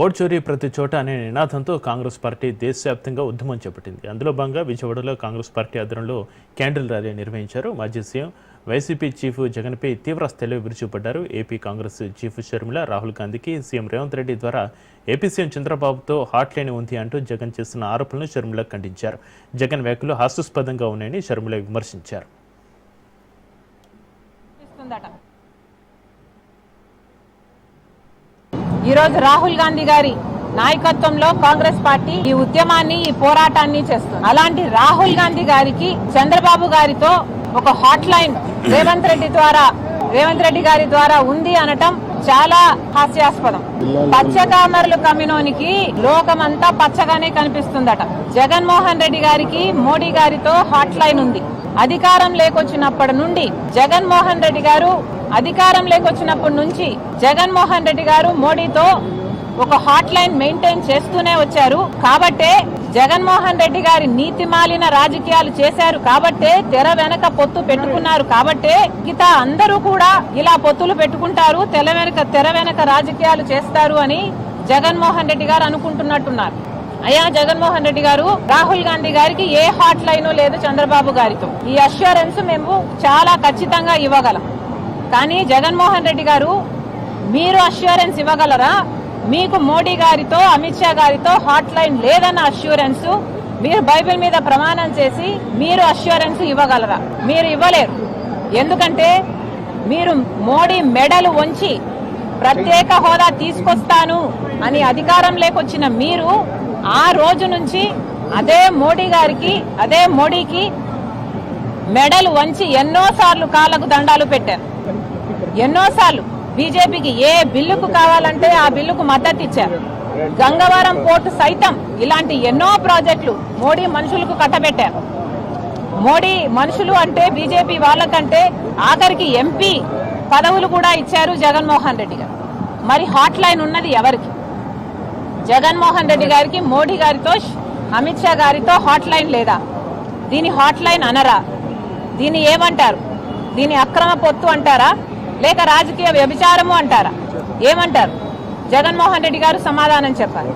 Vote చోరీ ప్రతి చోట అనే నినాదంతో కాంగ్రెస్ పార్టీ దేశవ్యాప్తంగా ఉద్యమం చేపట్టింది. అందులో భాగంగా విజయవాడలో కాంగ్రెస్ పార్టీ ఆధ్వర్యంలో క్యాండిల్ ర్యాలీ నిర్వహించారు. మాజీ సీఎం వైసీపీ చీఫ్ జగన్పై తీవ్ర స్థాయిలో విరుచుకుపడ్డారు. ఏపీ కాంగ్రెస్ చీఫ్ షర్మిల రాహుల్ గాంధీకి సీఎం రేవంత్ రెడ్డి ద్వారా ఏపీ సీఎం చంద్రబాబుతో హాట్లైన్ ఉంది అంటూ జగన్ చేస్తున్న ఆరోపణలను షర్మిల ఖండించారు. జగన్ వ్యాఖ్యలు హాస్యాస్పదంగా ఉన్నాయని షర్మిల విమర్శించారు. ఈరోజు రాహుల్ గాంధీ గారి నాయకత్వంలో కాంగ్రెస్ పార్టీ ఈ ఉద్యమాన్ని ఈ పోరాటాన్ని చేస్తుంది. అలాంటి రాహుల్ గాంధీ గారికి చంద్రబాబు గారితో ఒక హాట్ లైన్ రేవంత్ రెడ్డి గారి ద్వారా ఉంది అనటం చాలా హాస్యాస్పదం. పచ్చకామర్లు కమ్యూనోనికి లోకమంతా పచ్చగానే కనిపిస్తుందట. జగన్మోహన్ రెడ్డి గారికి మోడీ గారితో హాట్ లైన్ ఉంది. అధికారం లేకొచ్చినప్పటి నుండి జగన్మోహన్ రెడ్డి గారు జగన్మోహన్ రెడ్డి గారు మోడీతో ఒక హాట్ లైన్ మెయింటైన్ చేస్తూనే వచ్చారు. కాబట్టే జగన్మోహన్ రెడ్డి గారి నీతిమాలిన రాజకీయాలు చేశారు. కాబట్టే తెర వెనక పొత్తు పెట్టుకున్నారు. కాబట్టే మిగతా అందరూ కూడా ఇలా పొత్తులు పెట్టుకుంటారు, తెర వెనక రాజకీయాలు చేస్తారు అని జగన్మోహన్ రెడ్డి గారు అనుకుంటున్నట్టున్నారు. అయ్యా జగన్మోహన్ రెడ్డి గారు, రాహుల్ గాంధీ గారికి ఏ హాట్ లైన్ లేదు చంద్రబాబు గారితో. ఈ అష్యూరెన్స్ మేము చాలా ఖచ్చితంగా ఇవ్వగలం. కానీ జగన్మోహన్ రెడ్డి గారు, మీరు అష్యూరెన్స్ ఇవ్వగలరా? మీకు మోడీ గారితో అమిత్ షా గారితో హాట్ లైన్ లేదన్న అష్యూరెన్స్ మీరు బైబిల్ మీద ప్రమాణం చేసి మీరు అష్యూరెన్స్ ఇవ్వగలరా? మీరు ఇవ్వలేరు. ఎందుకంటే మీరు మోడీ మెడలు వంచి ప్రత్యేక హోదా తీసుకొస్తాను అని అధికారంలోకి వచ్చిన మీరు ఆ రోజు నుంచి అదే మోడీకి మెడలు వంచి ఎన్నోసార్లు కాళ్ళకు దండాలు పెట్టారు. ఎన్నోసార్లు బీజేపీకి ఏ బిల్లుకు కావాలంటే ఆ బిల్లుకు మద్దతు ఇచ్చారు. గంగవరం పోర్టు సైతం ఇలాంటి ఎన్నో ప్రాజెక్టులు మోడీ మనుషులకు కట్టబెట్టారు. మోడీ మనుషులు అంటే బీజేపీ వాళ్ళకంటే ఆఖరికి ఎంపీ పదవులు కూడా ఇచ్చారు జగన్మోహన్ రెడ్డి గారు. మరి హాట్ లైన్ ఉన్నది ఎవరికి? జగన్మోహన్ రెడ్డి గారికి మోడీ గారితో అమిత్ షా గారితో హాట్ లైన్ లేదా? దీని హాట్ లైన్ అనరా? దీన్ని ఏమంటారు? దీని అక్రమ పొత్తు అంటారా, లేక రాజకీయ వ్యభిచారము అంటారా? ఏమంటారు? జగన్మోహన్ రెడ్డి గారు సమాధానం చెప్పాలి.